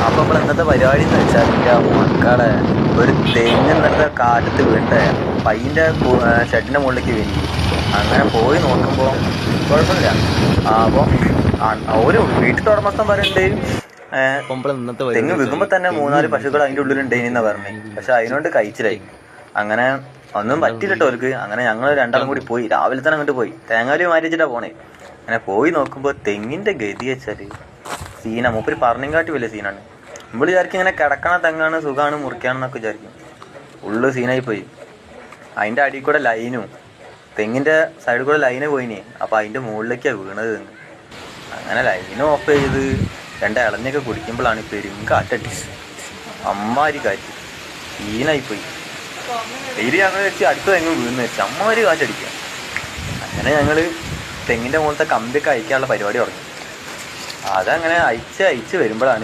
അപ്പോൾ നമ്മൾ ഇന്നത്തെ പരിപാടി എന്ന് വെച്ചാൽ എൻ്റെ മക്കളെ ഒരു തെങ്ങ് ഇന്നത്തെ കാറ്റത്ത് വീണ്ടേ അപ്പം അതിൻ്റെ ഷെഡിൻ്റെ മുകളിലേക്ക് വീണി. അങ്ങനെ പോയി നോക്കുമ്പോൾ കുഴപ്പമില്ല. അപ്പോൾ ഒരു വീട്ടിൽ ഉടമസ്ഥൻ പറയുന്നുണ്ട് തെങ്ങ് വിൽക്കുമ്പോൾ തന്നെ 3-4 പശുക്കൾ അതിൻ്റെ ഉള്ളിലുണ്ടെന്നാ പറഞ്ഞത്. പക്ഷെ അതിനോണ്ട് കഴിച്ചിലായി. അങ്ങനെ ഒന്നും പറ്റില്ലട്ടോ അവർക്ക്. അങ്ങനെ ഞങ്ങൾ രണ്ടാളും കൂടി പോയി. രാവിലെ തന്നെ അങ്ങോട്ട് പോയി തേങ്ങാലി മാറ്റി വെച്ചിട്ടാണ് പോണേ. അങ്ങനെ പോയി നോക്കുമ്പോൾ തെങ്ങിൻ്റെ ഗതി വെച്ചാൽ സീന. മൂപ്പര് പറഞ്ഞെങ്കാട്ടി വലിയ സീനാണ്. നമ്മൾ വിചാരിക്കും ഇങ്ങനെ കിടക്കണ തെങ്ങാണ്, സുഖമാണ്, മുറിക്കാണെന്നൊക്കെ വിചാരിക്കും. ഉള്ളു സീനായി പോയി. അതിൻ്റെ അടിയിൽ കൂടെ ലൈനും തെങ്ങിൻ്റെ സൈഡിൽ കൂടെ ലൈന് പോയിനി. അപ്പോൾ അതിൻ്റെ മുകളിലേക്കാണ് വീണത് തെങ്ങ്. അങ്ങനെ ലൈനും ഓഫ് ചെയ്ത് 2 ഇളഞ്ഞൊക്കെ കുടിക്കുമ്പോഴാണ് പെരുങ്കാറ്റടി. അമ്മാരി കാറ്റ് സീനായിപ്പോയി. ഡെയിലി ഞങ്ങൾ വെച്ച് അടുത്ത തെങ്ങ് വീണ് വെച്ച് അമ്മാരി കാറ്റടിക്കുക. അങ്ങനെ ഞങ്ങൾ തെങ്ങിൻ്റെ മുകളിലത്തെ കമ്പിയൊക്കെ അയക്കാനുള്ള പരിപാടി തുടങ്ങി. അതങ്ങനെ അയച്ച് വരുമ്പോഴാണ്